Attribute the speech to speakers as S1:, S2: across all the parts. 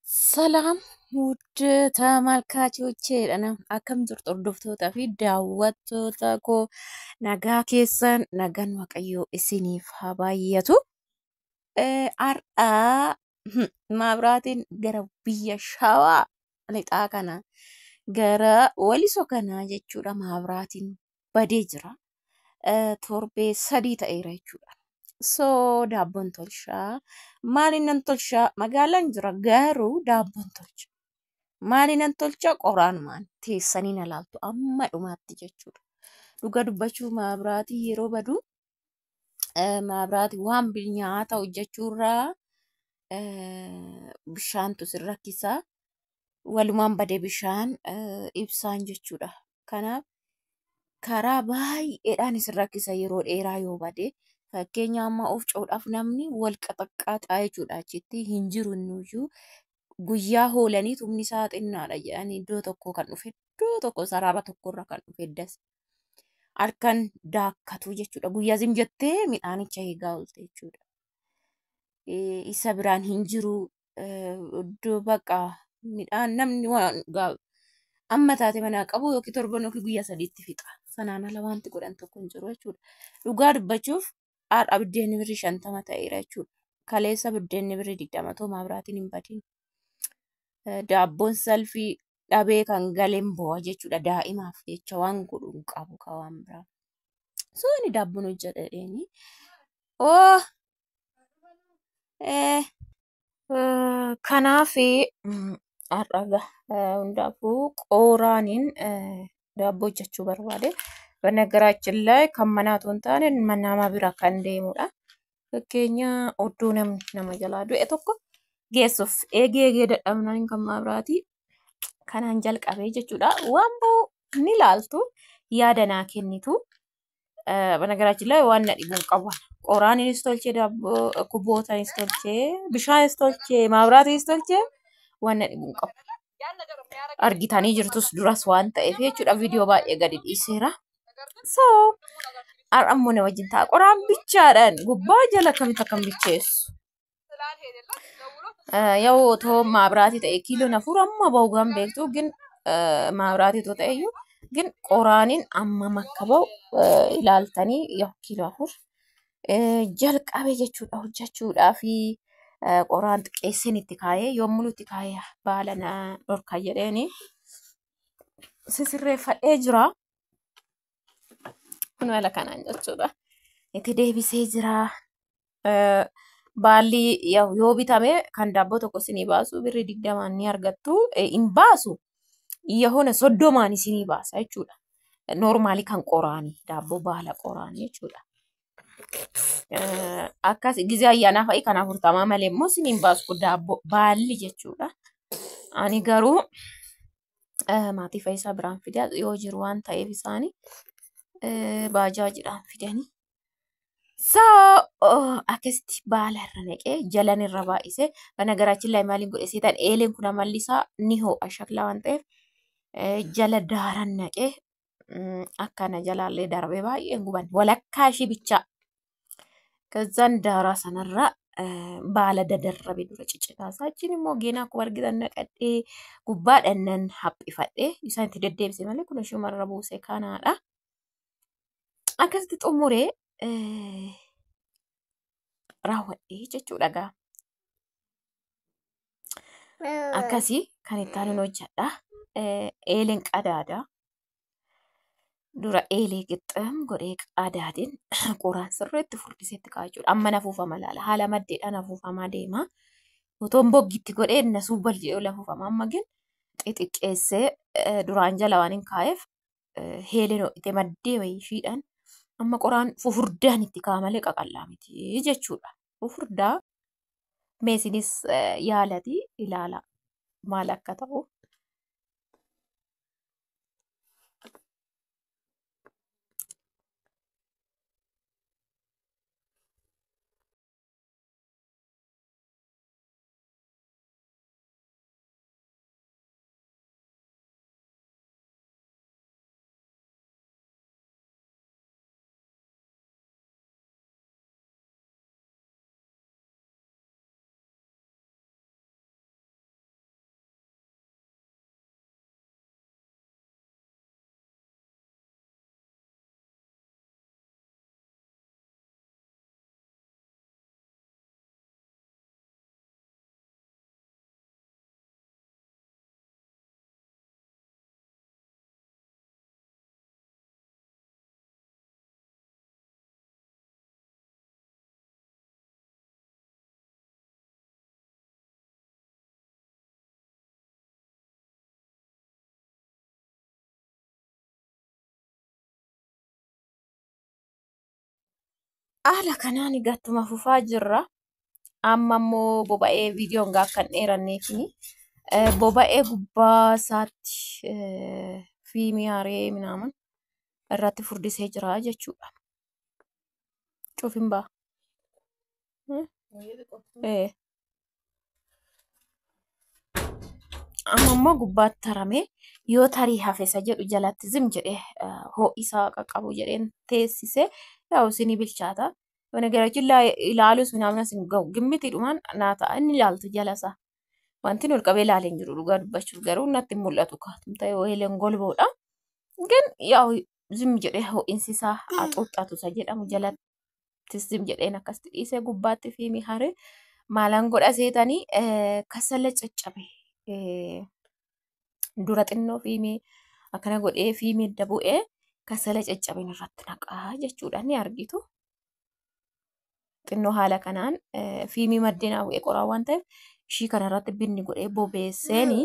S1: Salaam ውድ ተመልካቾቼedha. Akkam jirtu hordoftootaa fi daawwattoota koo nagaa keessan nagaan waaqayyoo isiniif haa baay'atu. Har'aa maabiraatiin gara biyya Shawaa lixaa kana gara Walisoo kana jechuudha maabiraatiin badee jira. Torbee 3 ta'eera jechuudha. So daabboon tolchaa maaliinan tolchaa magaalaan jira garuu daabboon tolcha. Maaliinan tolchaa qoraanumaan teessanii na laaltu amma dhumaatti jechuudha. Dhuga dubbachuu maabiraatii yeroo badu maabiraatii waan nyaata hojjechuurraa bishaantu si rakkisaa. Walumaan badee bishaan ibsaan jechuudha. Kanaaf karaa baay'eedhaan isin rakkisa yeroo dheeraa yoo bade. Fakkeenya amma of cuudhaaf namni wal qaxaqqaaxaa jechuudha achitti hin jiru iyyuu guyyaa hoolanii tumni isaa xinnaadha jedhanii iddoo tokko kan dhufe iddoo tokko sarara tokkorra kan dhufe das harkaan daakkatu jechuudha guyyaa zim jettee midhaanicha eegaa oolte jechuudha. Isa biraan hin jiru iddoo bakka midhaan namni waan amma taate manaa qabu yookiin torban yookiin guyyaa 3tti fixa. Sanaan ala wanti godhan tokko hin jiru jechuudha. Dhugaa dubbachuuf har'a biddeenni birrii 50 ta'eera jechuudha. Kaleessa biddeenni birrii 20 maabiraatiin hin badin. Daabboon salfii dhabee kan galeen bo'aa jechuudha daa'imaaf jecha waan godhu hin qabu ka waan biraa. So inni daabboon hojjetadheeni. Oh kanaaf har'a hundaafuu qooraaniin daabboo hojjechuu barbaade. በነገራችን ላይ ከመናቱን ታንን መናማ ቢራ ከንዴሙዳ ፈኬኛ ኦዶ nama jalaa du'e tokko geessuuf eegee dadhabnaan kan maabiraatii kanaan jalqabee jechuudha. Waan boo ni laaltu yaada naa kennitu. በነገራችን ላይ waan na dhibuun qaban qoraaniinis tolchee daabboo kubbootanis tolchee bishaanis tolchee maabiraatiinis tolchee waan na dhibuun qabu. Argitanii jirtus duras waan ta'eef jechuudha viidiyoo baay'ee gadi dhiiseera. So har'ammoo na wajjin ta'a qoraan bichaadhaan gubbaa jala kamitti akkam bicheessu. Yoo otoo maabiraatii ta'e kiiloo nafur amma bahu gaan beektu gin maabiraatii otoo ta'e iyyuu gin qoraaniin amma makka bahu ilaaltanii yoo kiiloo 4 jalqabee jechuudha hojjechuudhaa fi qoraan xiqqeessin itti kaayee yommuu itti kaayee baala na dhorkaa jedheeni sisirreeffadhee jira. Kun wala kanaan jechuudha. Itti deebisee jira. Baalli yoo bitame kan daabboo tokko isinii baasu birrii 20 ni argattu. Hin baasu yehoona 30 isinii baasa jechuudha. Normaali kan qoraanii daabboo baala qoraanii jechuudha. Akkas gizee ayyaanaa fa'i kan 40 malee immoo isiniin baasu daabboo baalli jechuudha. Ani garuu maatii fayyisaa biraan fidaa yoo jiru waan ta'eef isaanii baajaajiidhaan fidanii. So akkasitti baala irra naqee jalan irra baay'isee በነገራችን ላይ maaliin godhe seetan eeleen kun amalli isaa ni ho'a shaklaa waan ta'eef jala daaran naqee akkana jalaallee darbee baay'ee guban walakkaa ishii bichaa. Kazan daaraa sanarra baala dadarrabe dura ciccitaasaa achiin immoo geenaa akkuma argitan naqadhee gubbaadhaan haphifadhee isaan itti deddeebise malee kun shumarra buusee kanaadha. Akkasitti xumuree raawwadhee jechuudha gaa. Akkasii kan itti aanuun hojjedha. Eeleen qadaada. Dura eelee qixxaam godhee qadaatiin qoraan sirriitti furdiseetti kaa'achuudha. Amma nafuufama laala. Haala maddeedhaan nafuufamaa deema. Otoon boggitti godhee nasuu bal'ee lafuufama. Amma gin xixiqqeessee duraan jala waan hin kaa'eef eeleen ho'ite maddee wayiishiidhaan amma qoraan fufurdaan itti ka'a malee qaqallaa miti jechuudha. Fufurdaa meesinis yaalati ilaala maal akka ta'u. Haala kanaan gattuma fufaa jirra. Amma immoo boba'ee viidiyoon gaa kan dheeranneefini boba'ee gubbaa isaatti fiimii haree minaaman irratti furdisee jira jechuudha. Cuufin ba'a. Amma immoo gubbaatti haramee yoo tarii hafesa jedhu jalatti zim jedhee ho'isaa qaqqabu jedheen teessisee yaa'u isinii bilchaata. Wanagaraችን ilaalus ምናምን asin gahu gimmitiidhumaan naa ta'a inni ilaaltu jalasaa. Wanti ol qabee ilaalee hin jiru dhugaa dubbachuuf garuu natti hin mul'atu kaatum ta'e wayileen golboodha. ግን ያው ዝም jedhee ho'iinsi isaa haxuuxxatu isa jedhamu jalattis zim jedheen akkasitti dhiisee gubbaatti fiimii haree maalaan godha seetanii kasala caccabe dura xinnoo fiimii akkana godhee fiimii adda bu'ee kasala caccabeen irratti naqaa jechuudha ni argitu. Xinnoo haala kanaan fiimii maddeen bu'ee qoraa waan ta'eef ishii kanarratti binni godhee bobeesseeni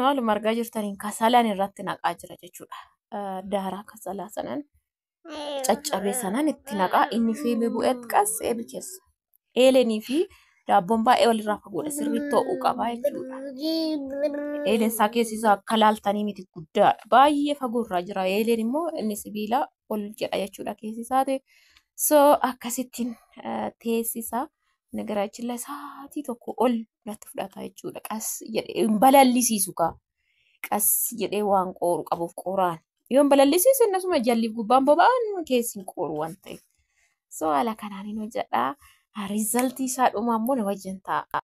S1: haaluma argaa jirtaniin kasalaan irratti naqaa jira jechuudha. Daaraa kasalaa sanan caccabee sanan itti naqaa inni fiimii bu'eetti qasee bilcheessa. Eelenii fi daabboon baay'ee walirraa fagoodha sirriitti ho'uu qabaa jechuudha. Eelen isaa keessi isaa akka laaltanii miti guddaadha. Baay'ee fagoorraa jira. Eelen immoo inni sibiila ol jedha jechuudha keessi isaati. So akkasittiin teessisaa ነገራችን ላይ sa'aatii tokko ol natti fudhata jechuudha. Qas jedhee hin balallisiisu kaa. Qas jedhee waan qooru qabuuf qoraan. Yoo hin balallisiisu innasuma jalliif gubbaan boba'aan keessi hin qooru waan ta'eef. So haala kanaan hin hojjedhaa. Riizaltii isaa dhumaa immoo na wajjin ta'a.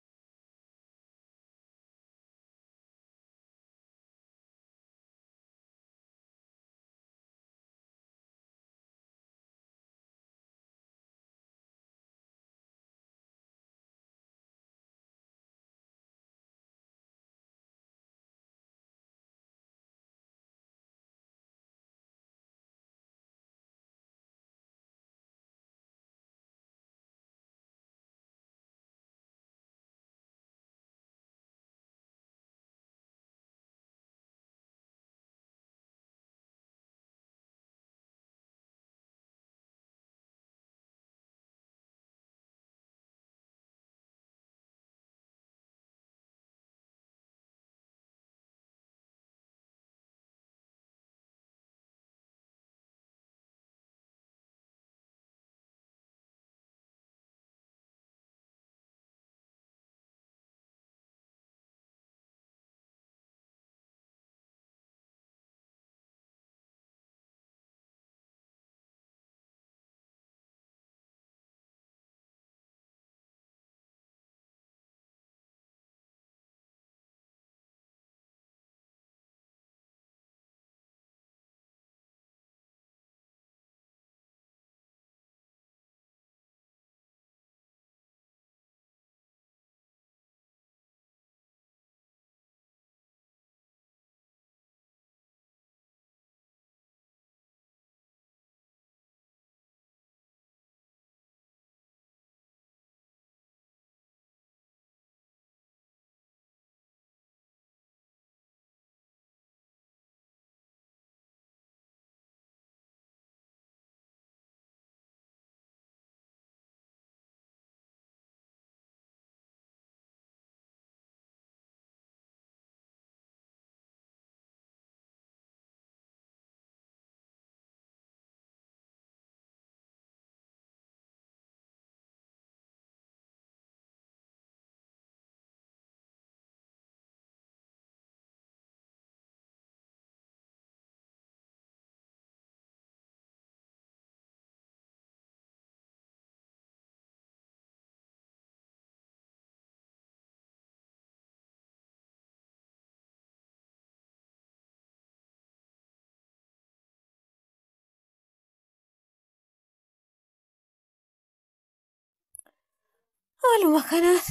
S1: Haaluma kanaan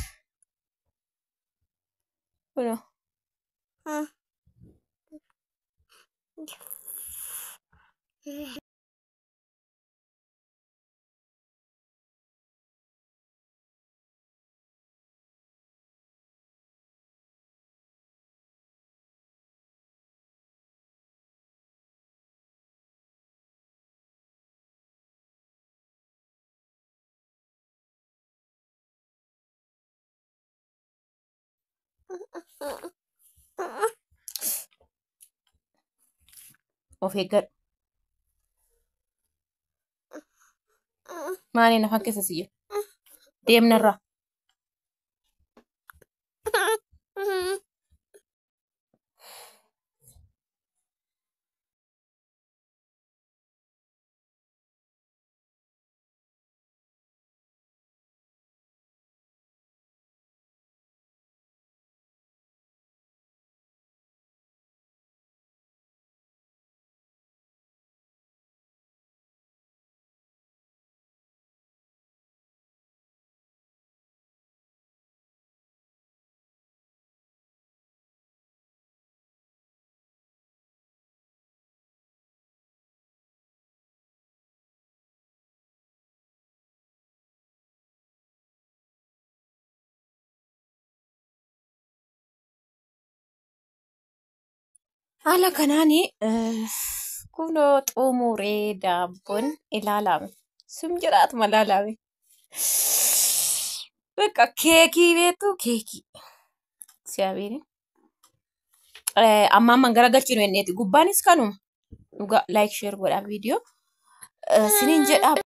S1: kunoo of eeggadhu. Maaliin afaan keessa si jiru? Deemnarraa. Haala kanaan kunoo xumuree daabboon ilaalame. Sum jedhaatuma ilaalame. Bakka keekii beektu keekii. Siyaabini. Ammaan garagalchinu jenneeti. Gubbaanis kanuma. Dhugaa like share godhaa viidiyoo. Siniin jedhaa.